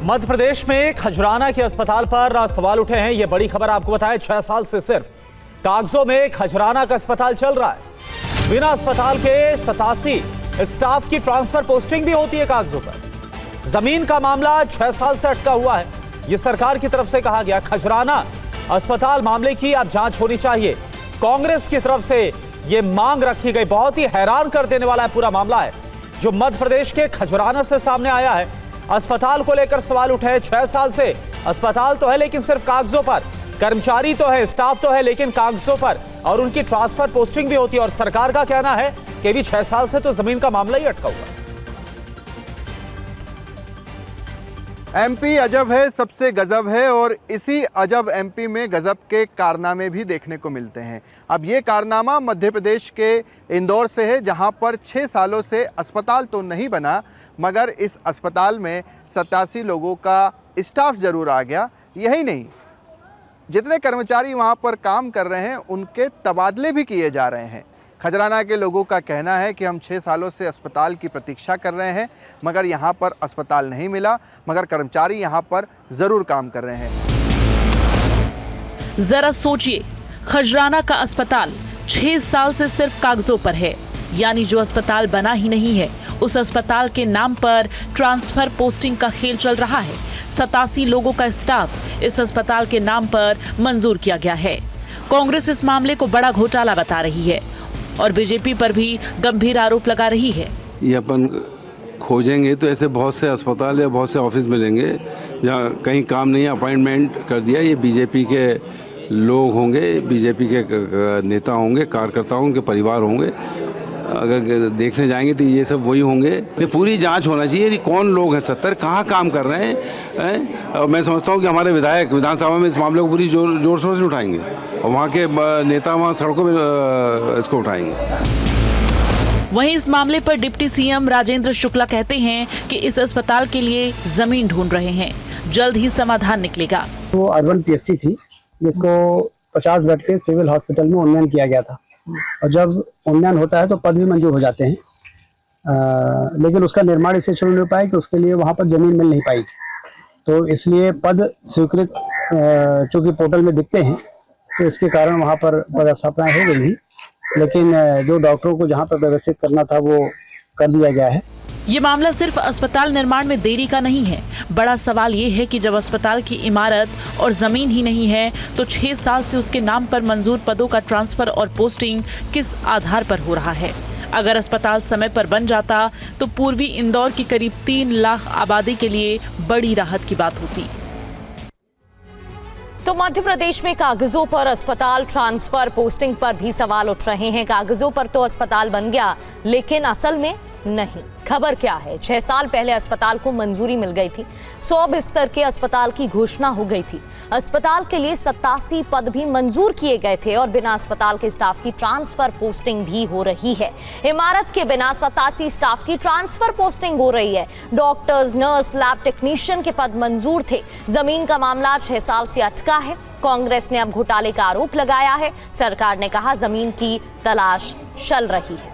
मध्य प्रदेश में खजुराना के अस्पताल पर सवाल उठे हैं। यह बड़ी खबर आपको बताएं, 6 साल से सिर्फ कागजों में खजुराना का अस्पताल चल रहा है। बिना अस्पताल के 87 स्टाफ की ट्रांसफर पोस्टिंग भी होती है कागजों पर। जमीन का मामला 6 साल से अटका हुआ है। यह सरकार की तरफ से कहा गया। खजुराना अस्पताल मामले की अब जांच होनी चाहिए। कांग्रेस की तरफ से यह मांग रखी गई। बहुत ही हैरान कर देने वाला है पूरा मामला है जो मध्य प्रदेश के खजुराना से सामने आया है। अस्पताल को लेकर सवाल उठे हैं 6 साल से। अस्पताल तो है लेकिन सिर्फ कागजों पर। कर्मचारी तो है, स्टाफ तो है लेकिन कागजों पर, और उनकी ट्रांसफर पोस्टिंग भी होती है। और सरकार का कहना है कि भी 6 साल से तो जमीन का मामला ही अटका हुआ है। एमपी अजब है, सबसे गजब है, और इसी अजब एमपी में गजब के कारनामे भी देखने को मिलते हैं। अब ये कारनामा मध्य प्रदेश के इंदौर से है, जहां पर 6 सालों से अस्पताल तो नहीं बना, मगर इस अस्पताल में 87 लोगों का स्टाफ ज़रूर आ गया। यही नहीं, जितने कर्मचारी वहां पर काम कर रहे हैं उनके तबादले भी किए जा रहे हैं। खजुराना के लोगों का कहना है कि हम 6 सालों से अस्पताल की प्रतीक्षा कर रहे हैं, मगर यहाँ पर अस्पताल नहीं मिला, मगर कर्मचारी यहाँ पर ज़रूर काम कर रहे हैं। जरा सोचिए, खजुराना का अस्पताल 6 साल से सिर्फ कागजों पर है, यानी जो अस्पताल बना ही नहीं है उस अस्पताल के नाम पर ट्रांसफर पोस्टिंग का खेल चल रहा है। 87 लोगों का स्टाफ इस अस्पताल के नाम पर मंजूर किया गया है। कांग्रेस इस मामले को बड़ा घोटाला बता रही है और बीजेपी पर भी गंभीर आरोप लगा रही है। ये अपन खोजेंगे तो ऐसे बहुत से अस्पताल या बहुत से ऑफिस मिलेंगे जहाँ कहीं काम नहीं, अपॉइंटमेंट कर दिया। ये बीजेपी के लोग होंगे, बीजेपी के नेता होंगे, कार्यकर्ता होंगे, उनके परिवार होंगे। अगर देखने जाएंगे तो ये सब वही होंगे। ये पूरी जांच होना चाहिए कि कौन लोग हैं 70, कहाँ काम कर रहे हैं। और मैं समझता हूँ कि हमारे विधायक विधानसभा में इस मामले को पूरी जोर शोर से उठाएंगे और वहाँ के नेता वहाँ सड़कों में इसको उठाएंगे। वहीं इस मामले पर डिप्टी सीएम राजेंद्र शुक्ला कहते हैं कि इस अस्पताल के लिए जमीन ढूंढ रहे हैं, जल्द ही समाधान निकलेगा। वो अर्बन पीएचसी थी जिसको 50 बेड के सिविल हॉस्पिटल में उन्नयन किया गया था, और जब उन्नयन होता है तो पद भी मंजूर हो जाते हैं, लेकिन उसका निर्माण इससे शुरू नहीं हो पाया कि उसके लिए वहाँ पर जमीन मिल नहीं पाई। तो इसलिए पद स्वीकृत चूँकि पोर्टल में दिखते हैं तो इसके कारण वहाँ पर पदस्थापना हो गई थी, लेकिन जो डॉक्टरों को जहाँ पर व्यवस्थित करना था वो कर दिया गया है। ये मामला सिर्फ अस्पताल निर्माण में देरी का नहीं है। बड़ा सवाल ये है कि जब अस्पताल की इमारत और जमीन ही नहीं है तो 6 साल से उसके नाम पर मंजूर पदों का ट्रांसफर और पोस्टिंग किस आधार पर हो रहा है। अगर अस्पताल समय पर बन जाता तो पूर्वी इंदौर की करीब 3 लाख आबादी के लिए बड़ी राहत की बात होती। तो मध्य प्रदेश में कागजों पर अस्पताल ट्रांसफर पोस्टिंग पर भी सवाल उठ रहे हैं। कागजों पर तो अस्पताल बन गया लेकिन असल में नहीं। खबर क्या है, 6 साल पहले अस्पताल को मंजूरी मिल गई थी। 100 बिस्तर के अस्पताल की घोषणा हो गई थी। अस्पताल के लिए 87 पद भी मंजूर किए गए थे और बिना अस्पताल के स्टाफ की ट्रांसफर पोस्टिंग भी हो रही है। इमारत के बिना 87 स्टाफ की ट्रांसफर पोस्टिंग हो रही है। डॉक्टर्स, नर्स, लैब टेक्नीशियन के पद मंजूर थे। जमीन का मामला 6 साल से अटका है। कांग्रेस ने अब घोटाले का आरोप लगाया है। सरकार ने कहा जमीन की तलाश चल रही है।